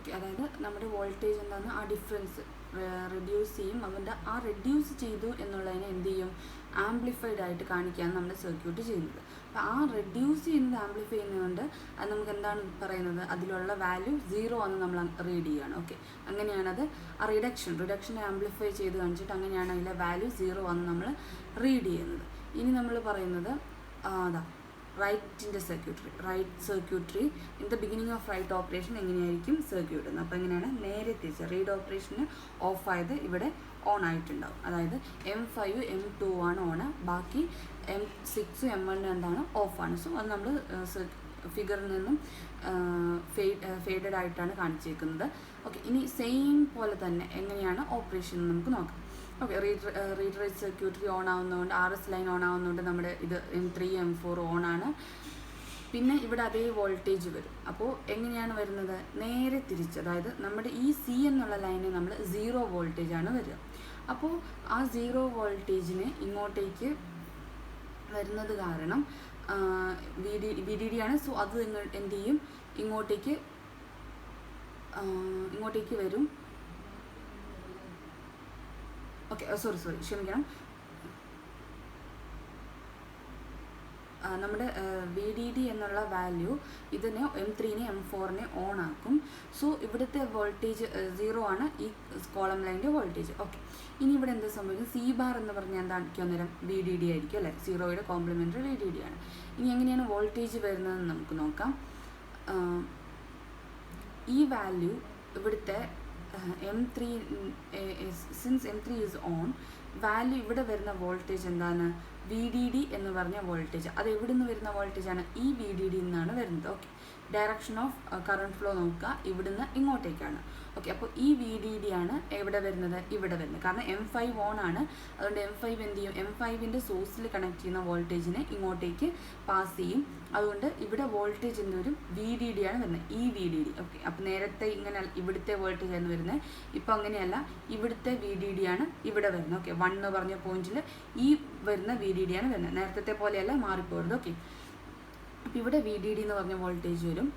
Okay, അതായത് നമ്മുടെ voltage എന്താണ് ആ ഡിഫറൻസ് റെഡ്യൂസ് ചെയ്യും. അതുകൊണ്ട് ആ റെഡ്യൂസ് ചെയ്തു എന്നുള്ളതിനെ എന്ത് ചെയ്യും, ആംപ്ലിഫൈഡ് ആയിട്ട് കാണിക്കുകയാണ് നമ്മുടെ സർക്യൂട്ട് ചെയ്യുന്നത്. അപ്പോൾ ആ റെഡ്യൂസ് ചെയ്യുന്നത് ആംപ്ലിഫൈ ചെയ്യുന്നതുകൊണ്ട് അത് നമുക്ക് എന്താണ് പറയുന്നത്, അതിലുള്ള വാല്യൂ 0 ആണെന്ന് നമ്മൾ റീഡ് ചെയ്യുകയാണ്. ഓക്കെ, അങ്ങനെയാണത് ആ റിഡക്ഷനെ ആംപ്ലിഫൈ ചെയ്ത് കാണിച്ചിട്ട് അങ്ങനെയാണ് അതിലെ വാല്യൂ 0 ആണെന്ന് നമ്മൾ റീഡ് ചെയ്യുന്നത്. ഇനി നമ്മൾ പറയുന്നത് അതാ write circuitry in the beginning of write operation എങ്ങനെയായിരിക്കും സർക്യൂട്ട് എന്ന്. അപ്പോൾ എങ്ങനെയാണ്, നേരെ തിരിച്ച് റീഡ് ഓപ്പറേഷന് ഓഫ് ആയത് ഇവിടെ ഓൺ ആയിട്ടുണ്ടാവും. അതായത് M5 M2 ആണ് ഓണ്, ബാക്കി M6 M1 എന്താണ് ഓഫാണ്. സോ അത് നമ്മൾ ഫിഗറിൽ നിന്നും ഫേഡഡ് ആയിട്ടാണ് കാണിച്ചേക്കുന്നത്. ഓക്കെ, ഇനി സെയിം പോലെ തന്നെ എങ്ങനെയാണ് ഓപ്പറേഷൻ നമുക്ക് നോക്കാം. Okay, read write circuitry on ആവുന്നതുകൊണ്ട് RS ലൈൻ ഓൺ ആവുന്നതുകൊണ്ട് നമ്മുടെ ഇത് M3 M4 ഓൺ ആണ്. പിന്നെ ഇവിടെ അതേ വോൾട്ടേജ് വരും. അപ്പോൾ എങ്ങനെയാണ് വരുന്നത്, നേരെ തിരിച്ച്, അതായത് നമ്മുടെ ഈ C എന്നുള്ള ലൈനിൽ നമ്മൾ 0 വോൾട്ടേജാണ് വരിക. അപ്പോൾ ആ 0 വോൾട്ടേജിന് ഇങ്ങോട്ടേക്ക് വരുന്നത് കാരണം VDD ആണ്. സോ അത് നിങ്ങൾ എന്ത് ചെയ്യും, ഇങ്ങോട്ടേക്ക് വരും. ഓക്കെ, സോറി ക്ഷമിക്കണം. നമ്മുടെ VDD എന്നുള്ള വാല്യൂ ഇതിനെ M3നെ M4നെ ഓൺ ആക്കും. സോ ഇവിടുത്തെ വോൾട്ടേജ് 0 ആണ്, ഈ കോളം ലൈനിൻ്റെ വോൾട്ടേജ്. ഓക്കെ, ഇനി ഇവിടെ എന്ത് സംഭവിക്കും, C ബാർ എന്ന് പറഞ്ഞാൽ എന്തായിരിക്കും, അന്നേരം VDD ആയിരിക്കും അല്ലേ, 0യുടെ കോംപ്ലിമെൻ്ററി VDD ആണ്. ഇനി എങ്ങനെയാണ് വോൾട്ടേജ് വരുന്നതെന്ന് നമുക്ക് നോക്കാം. ഈ വാല്യൂ ഇവിടുത്തെ M3 since M3 is on, value ഇവിടെ വരുന്ന വോൾട്ടേജ് എന്താണ്, VDD എന്ന് പറഞ്ഞ വോൾട്ടേജ്. അത് എവിടെ നിന്ന് വരുന്ന വോൾട്ടേജാണ്, ഈ VDD നിന്നാണ് വരുന്നത്. Okay, direction of current flow നോക്കുക, ഇവിടുന്ന് ഇങ്ങോട്ടേക്കാണ്. ഓക്കെ, അപ്പോൾ ഈ VDD ആണ് എവിടെ വരുന്നത്, ഇവിടെ വരുന്നത്. കാരണം M5 ഓൺ ആണ്, അതുകൊണ്ട് M5 എന്ത് ചെയ്യും, M5ൻ്റെ സോഴ്സിൽ കണക്ട് ചെയ്യുന്ന വോൾട്ടേജിനെ ഇങ്ങോട്ടേക്ക് പാസ് ചെയ്യും. അതുകൊണ്ട് ഇവിടെ വോൾട്ടേജ് എന്ത് വരും, VDD ആണ് വരുന്നത്, ഈ VDD. ഓക്കെ, അപ്പോൾ നേരത്തെ ഇങ്ങനെ ഇവിടുത്തെ വോൾട്ടേജ് ആണ് വരുന്നത്, ഇപ്പോൾ അങ്ങനെയല്ല, ഇവിടുത്തെ VDD ആണ് ഇവിടെ വരുന്നത്. ഓക്കെ, 1 എന്ന് പറഞ്ഞ പോയിന്റിൽ ഈ വരുന്ന VDD ആണ് വരുന്നത്, നേരത്തെ പോലെയല്ല മാറിപ്പോരുത്. ഓക്കെ, അപ്പോൾ ഇവിടെ VDD എന്ന് പറഞ്ഞ വോൾട്ടേജ് വരും.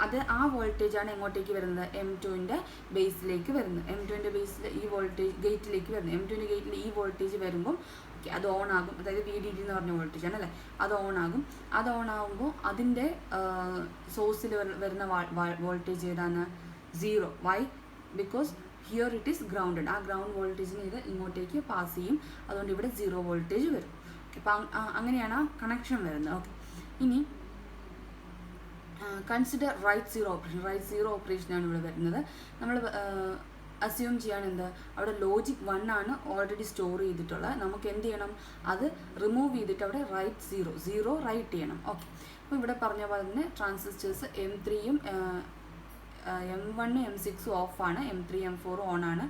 അത് ആ വോൾട്ടേജാണ് എങ്ങോട്ടേക്ക് വരുന്നത്, M2ൻ്റെ ബേസിലേക്ക് വരുന്നത്. M2ൻ്റെ ബേസിൽ ഈ വോൾട്ടേജ് ഗേറ്റിലേക്ക് വരുന്നത്. M2ൻ്റെ ഗേറ്റിൽ ഈ വോൾട്ടേജ് വരുമ്പം ഓക്കെ അത് ഓൺ ആകും. അതായത് VDD എന്ന് പറഞ്ഞ വോൾട്ടേജാണ് അല്ലേ, അത് ഓൺ ആകും. അത് ഓൺ ആകുമ്പോൾ അതിൻ്റെ സോഴ്സിൽ വരുന്ന വോൾട്ടേജ് ഏതാണ്, 0. Why, because here it is grounded. ആ ഗ്രൗണ്ട് വോൾട്ടേജിന് ഇത് ഇങ്ങോട്ടേക്ക് പാസ് ചെയ്യും, അതുകൊണ്ട് ഇവിടെ 0 വോൾട്ടേജ് വരും. അപ്പം അങ്ങനെയാണ് ആ കണക്ഷൻ വരുന്നത്. ഓക്കെ, ഇനി കൺസിഡർ റൈറ്റ് സീറോ ഓപ്പറേഷനാണ് ഇവിടെ വരുന്നത്. നമ്മൾ അസ്യൂം ചെയ്യാണ് എന്ത്, അവിടെ ലോജിക് 1 ആണ് ഓൾറെഡി സ്റ്റോർ ചെയ്തിട്ടുള്ളത്. നമുക്ക് എന്ത് ചെയ്യണം, അത് റിമൂവ് ചെയ്തിട്ട് അവിടെ റൈറ്റ് 0 റൈറ്റ് ചെയ്യണം. ഓക്കെ, അപ്പോൾ ഇവിടെ പറഞ്ഞ പോലെ തന്നെ ട്രാൻസിസ്റ്റേഴ്സ് M3യും M1 M6 ഓഫാണ്, M3 M4 ഓൺ ആണ്,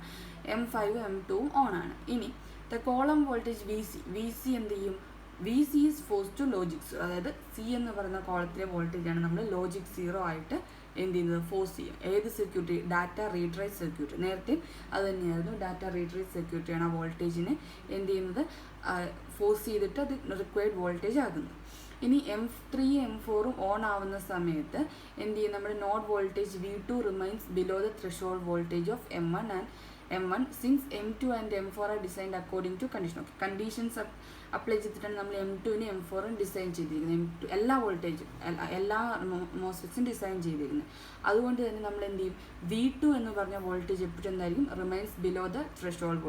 M5 M2 ഓൺ ആണ്. ഇനി ദ കോളം വോൾട്ടേജ് VC എന്ത് ചെയ്യും, VC is force to logic 0. അതായത് C എന്ന് പറയുന്ന കോളത്തിലെ വോൾട്ടേജാണ് നമ്മൾ ലോജിക് 0 ആയിട്ട് എന്ത് ചെയ്യുന്നത്, ഫോഴ്സ് ചെയ്യും. ഏത് circuitry, data read write circuitry. നേരത്തെ അത് തന്നെയായിരുന്നു, ഡാറ്റ റീഡ് റൈറ്റ് സർക്യൂട്ടറിയാണ് ആ വോൾട്ടേജിനെ എന്ത് ചെയ്യുന്നത്, ഫോഴ്സ് ചെയ്തിട്ട് അത് റിക്വയർഡ് വോൾട്ടേജ് ആകുന്നത്. ഇനി M3 M4 ഓൺ ആവുന്ന സമയത്ത് എന്ത് ചെയ്യും, നമ്മുടെ node voltage V2 remains below the threshold voltage of M1 since M2 and M4 are designed according to condition. Okay, conditions apply ചെയ്തിട്ടാണ് നമ്മൾ M2നും M4നും ഡിസൈൻ ചെയ്തിരിക്കുന്നത്. M2 എല്ലാ വോൾട്ടേജും എല്ലാ മോസ്ഫെറ്റ്സും ഡിസൈൻ ചെയ്തിരിക്കുന്നത്. അതുകൊണ്ട് തന്നെ നമ്മൾ എന്ത് ചെയ്യും, V2 എന്ന് പറഞ്ഞ വോൾട്ടേജ് എപ്പോഴും എന്തായിരിക്കും, remains below the threshold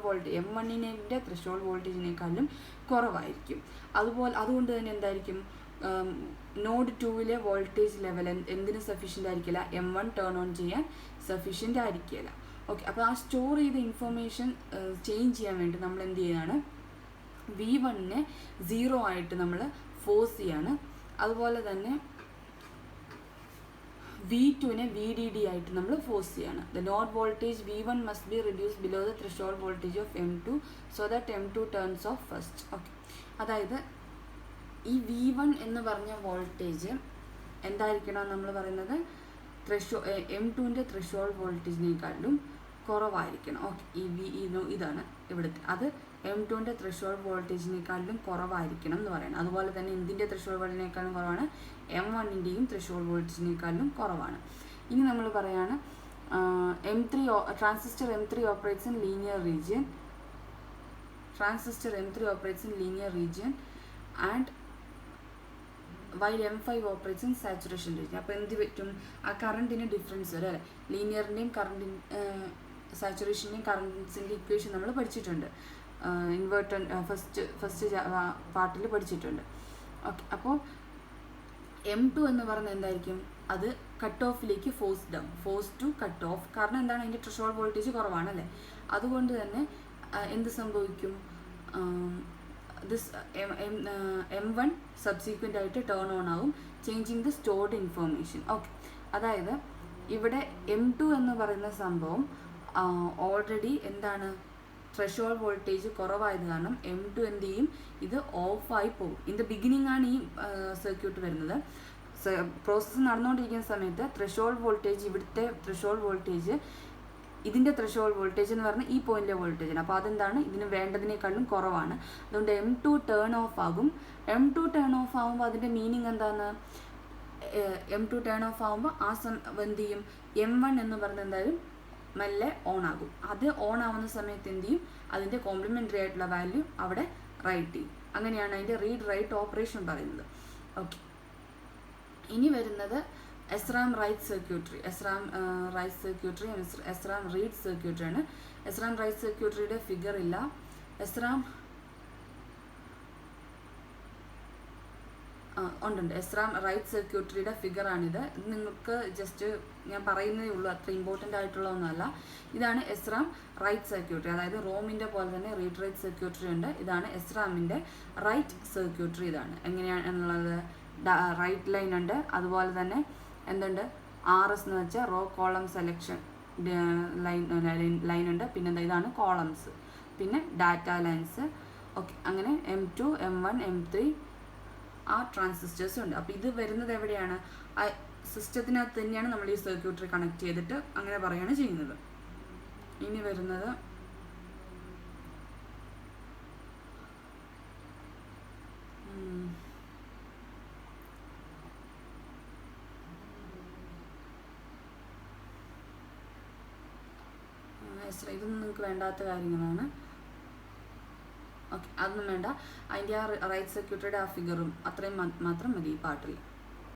voltage. M1ൻ്റെ ത്രെഷോൾഡ് വോൾട്ടേജിനേക്കാളും കുറവായിരിക്കും. അതുകൊണ്ട് തന്നെ എന്തായിരിക്കും, നോഡ് 2ലെ വോൾട്ടേജ് ലെവൽ എന്തിനും സഫീഷ്യൻ്റ് ആയിരിക്കില്ല, M1 ടേൺ ഓൺ ചെയ്യാൻ സഫീഷ്യൻ്റ് ആയിരിക്കില്ല. ഓക്കെ, അപ്പോൾ ആ സ്റ്റോർ ചെയ്ത ഇൻഫർമേഷൻ ചേഞ്ച് ചെയ്യാൻ വേണ്ടി നമ്മൾ എന്ത് ചെയ്യുകയാണ്, V1നെ 0 ആയിട്ട് നമ്മൾ ഫോഴ്സ് ചെയ്യാണ്. അതുപോലെ തന്നെ V2നെ VDD ആയിട്ട് നമ്മൾ ഫോഴ്സ് ചെയ്യാണ്. The node voltage V1 must be reduce below the threshold voltage of M2 so that M2 turns of first. Okay, അതായത് ഈ V1 എന്ന് പറഞ്ഞ വോൾട്ടേജ് എന്തായിരിക്കണം നമ്മൾ പറയുന്നത്, M2ൻ്റെ ത്രെഷോൾഡ് വോൾട്ടേജിനേക്കാളും കുറവായിരിക്കണം. ഓക്കെ, ഇതാണ് ഇവിടുത്തെ, അത് M2ൻ്റെ ത്രെഷോൾഡ് വോൾട്ടേജിനേക്കാളും കുറവായിരിക്കണം എന്ന് പറയുന്നത്. അതുപോലെ തന്നെ എന്തിൻ്റെ ത്രെഷോൾഡ് വോൾട്ടേജിനേക്കാളും കുറവാണ്, M1ൻ്റെയും ത്രെഷോൾഡ് വോൾട്ടേജിനേക്കാളും കുറവാണ്. ഇനി നമ്മൾ പറയാണ് transistor M3 operates in linear region. Transistor M3 operates in linear region and while M5 operates in saturation region. അപ്പോൾ എന്ത് പറ്റും, ആ കറണ്ടിന് ഡിഫറൻസ് വരും അല്ലേ. ലീനിയറിൻ്റെയും സാച്ചുറേഷൻ്റെയും കറൻസിൻ്റെ ഇക്വേഷൻ നമ്മൾ പഠിച്ചിട്ടുണ്ട്, ഇൻവേർട്ടർ ഫസ്റ്റ് പാർട്ടിൽ പഠിച്ചിട്ടുണ്ട്. ഓക്കെ, അപ്പോൾ M2 എന്ന് പറഞ്ഞാൽ എന്തായിരിക്കും, അത് കട്ട് ഓഫിലേക്ക് ഫോഴ്സ് ടു കട്ട് ഓഫ്. കാരണം എന്താണ്, അതിൻ്റെ ത്രെഷോൾഡ് വോൾട്ടേജ് കുറവാണല്ലേ. അതുകൊണ്ട് തന്നെ എന്ത് സംഭവിക്കും, M1 സബ്സീക്വൻ്റ് ആയിട്ട് ടേൺ ഓൺ ആവും, changing the stored information. Okay, അതായത് ഇവിടെ M2 എന്ന് പറയുന്ന സംഭവം ഓൾറെഡി എന്താണ്, ത്രെഷോൾഡ് വോൾട്ടേജ് കുറവായത് കാരണം M2 എന്ത് ചെയ്യും, ഇത് ഓഫായി പോകും. ഇൻ ദ ബിഗിനിങ് ആണ് ഈ സർക്യൂട്ട് വരുന്നത്. പ്രോസസ്സ് നടന്നുകൊണ്ടിരിക്കുന്ന സമയത്ത് ത്രെഷോൾഡ് വോൾട്ടേജ്, ഇവിടുത്തെ ത്രെഷോൾഡ് വോൾട്ടേജ് ഇതിൻ്റെ ത്രെഷോൾഡ് വോൾട്ടേജ് എന്ന് പറഞ്ഞാൽ ഈ പോയിന്റിലെ വോൾട്ടേജാണ്. അപ്പോൾ അതെന്താണ്, ഇതിന് വേണ്ടതിനേക്കാളും കുറവാണ്. അതുകൊണ്ട് M2 ടേൺ ഓഫ് ആകും. M2 ടേൺ ഓഫ് ആകുമ്പോൾ അതിൻ്റെ മീനിങ് എന്താണ്, M2 ടേൺ ഓഫ് ആകുമ്പോൾ എന്ത് ചെയ്യും, M1 എന്ന് പറഞ്ഞാൽ എന്തായാലും മെല്ലെ ഓൺ ആകും. അത് ഓൺ ആവുന്ന സമയത്ത് എന്ത് ചെയ്യും, അതിൻ്റെ കോംപ്ലിമെൻ്ററി ആയിട്ടുള്ള വാല്യൂ അവിടെ റൈറ്റ് ചെയ്യും. അങ്ങനെയാണ് അതിൻ്റെ റീഡ് റൈറ്റ് ഓപ്പറേഷൻ പറയുന്നത്. ഓക്കെ, ഇനി വരുന്നത് SRAM write circuitry. SRAM write circuitry, SRAM read circuitry ആണ്. SRAM റൈറ്റ് സർക്യൂട്ടറിയുടെ ഫിഗർ ഇല്ല. SRAM ഉണ്ട്. SRAM റൈറ്റ് സർക്യൂട്ടറിയുടെ ഫിഗറാണിത്. ഇത് നിങ്ങൾക്ക് ജസ്റ്റ് ഞാൻ പറയുന്നതേ ഉള്ളൂ, അത്ര ഇമ്പോർട്ടൻ്റ് ആയിട്ടുള്ളതൊന്നുമല്ല. ഇതാണ് SRAM റൈറ്റ് സർക്യൂട്ടറി. അതായത് റോമിൻ്റെ പോലെ തന്നെ റീഡ് റൈറ്റ് സർക്യൂട്ടറി ഉണ്ട്. ഇതാണ് SRAMൻ്റെ റൈറ്റ് സർക്യൂട്ടറി. ഇതാണ് എങ്ങനെയാണെന്നുള്ളത്, റൈറ്റ് ലൈൻ ഉണ്ട്, അതുപോലെ തന്നെ എന്തുണ്ട്, RS എന്ന് വെച്ചാൽ റോ കോളം സെലക്ഷൻ ലൈൻ ഉണ്ട്. പിന്നെ ഇതാണ് കോളംസ്, പിന്നെ ഡാറ്റ ലൈൻസ്. ഓക്കെ, അങ്ങനെ M2, M1, M3 ആ ട്രാൻസിസ്റ്റേഴ്സും ഉണ്ട്. അപ്പോൾ ഇത് വരുന്നത് എവിടെയാണ്, സിസ്റ്റത്തിനകത്ത് തന്നെയാണ് നമ്മൾ ഈ സർക്യൂട്ടറി കണക്ട് ചെയ്തിട്ട് അങ്ങനെ പറയുകയാണ് ചെയ്യുന്നത്. ഇനി വരുന്നത് ഇതൊന്നും നിങ്ങൾക്ക് വേണ്ടാത്ത കാര്യങ്ങളാണ്. ഓക്കെ, അതൊന്നും വേണ്ട. അതിൻ്റെ ആ റൈറ്റ് സർക്യൂട്ടറിയുടെ ആ ഫിഗറും അത്രയും മാത്രം മതി ഈ പാട്ടിൽ.